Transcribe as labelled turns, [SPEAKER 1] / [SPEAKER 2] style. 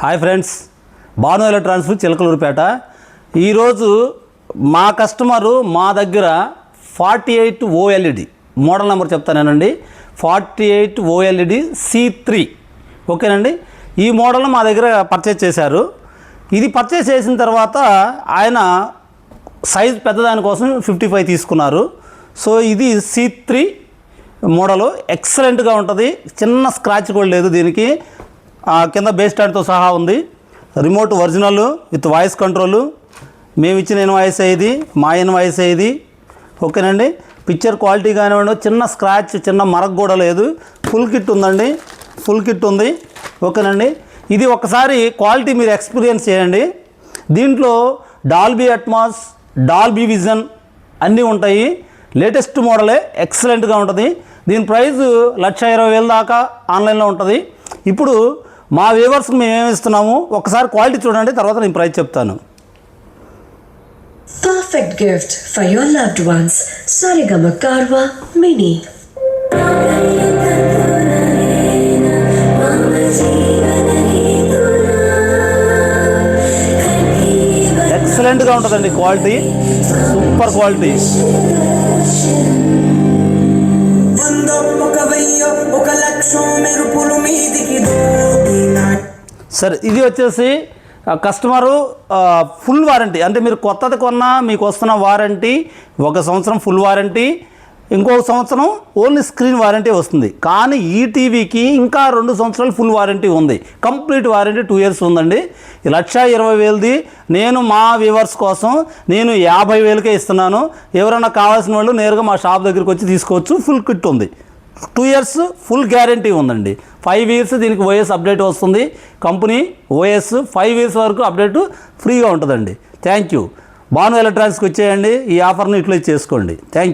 [SPEAKER 1] Hi friends, Bhanu electronics Chilakaluripet. ఈరోజు మా customer మా దగ్గర 48 OLED మోడల్ నెంబర్ చెప్తానేనండి. 48 OLED C3 ఓకేనండి. ఈ మోడల్ని మా దగ్గర పర్చేజ్ చేశారు. ఇది పర్చేజ్ చేసిన తర్వాత ఆయన సైజ్ పెద్దదానికోసం 55 తీసుకున్నారు. సో ఇది C3 మోడలు ఎక్సలెంట్గా ఉంటుంది. చిన్న స్క్రాచ్ కూడా లేదు దీనికి. కింద బేస్ స్టాండ్తో సహా ఉంది. Remote original with voice control. మేము ఇచ్చిన ఇన్వాయిస్ ఇది, మా ఇన్వాయిస్ ఇది ఓకేనండి. పిక్చర్ క్వాలిటీ కానివ్వండి, చిన్న స్క్రాచ్ చిన్న మరక కూడా లేదు. ఫుల్ కిట్ ఉందండి, ఫుల్ కిట్ ఉంది ఓకేనండి. ఇది ఒకసారి క్వాలిటీ మీరు ఎక్స్పీరియన్స్ చేయండి. దీంట్లో డాల్బీ అట్మాస్, డాల్బీ విజన్ అన్నీ ఉంటాయి. లేటెస్ట్ మోడలే, ఎక్సలెంట్గా ఉంటుంది. దీని ప్రైస్ 1,20,000 దాకా ఆన్లైన్లో ఉంటుంది. ఇప్పుడు మా వ్యూవర్స్కి మేము ఏమి ఇస్తున్నాము ఒకసారి క్వాలిటీ చూడండి, తర్వాత నేను ప్రైస్ చెప్తాను.
[SPEAKER 2] Perfect gift for your loved ones. Sarigama Karwa Mini.
[SPEAKER 1] ఎక్సలెంట్గా ఉంటుందండి క్వాలిటీ, సూపర్ క్వాలిటీ. సరే, ఇది వచ్చేసి కస్టమరు ఫుల్ వారంటీ, అంటే మీరు కొత్తది కొన్నా మీకు వస్తున్న వారంటీ 1 సంవత్సరం ఫుల్ వారంటీ, ఇంకొక సంవత్సరం ఓన్లీ స్క్రీన్ వారంటీ వస్తుంది. కానీ ఈ టీవీకి ఇంకా 2 సంవత్సరాలు ఫుల్ వారంటీ ఉంది. కంప్లీట్ వారంటీ 2 years ఉందండి. 1,20,000ది నేను మా వ్యూవర్స్ కోసం నేను 50,000కే ఇస్తున్నాను. ఎవరైనా కావాల్సిన వాళ్ళు నేరుగా మా షాప్ దగ్గరికి వచ్చి తీసుకోవచ్చు. ఫుల్ కిట్ ఉంది. 2 years ఫుల్ గ్యారంటీ ఉందండి. 5 years దీనికి OS అప్డేట్ వస్తుంది. కంపెనీ OS 5 years వరకు అప్డేట్ ఫ్రీగా ఉంటుందండి. Thank you. భాను ఎలక్ట్రానిక్స్కి వచ్చేయండి. ఈ ఆఫర్ని యూటిలైజ్ చేసుకోండి. Thank you.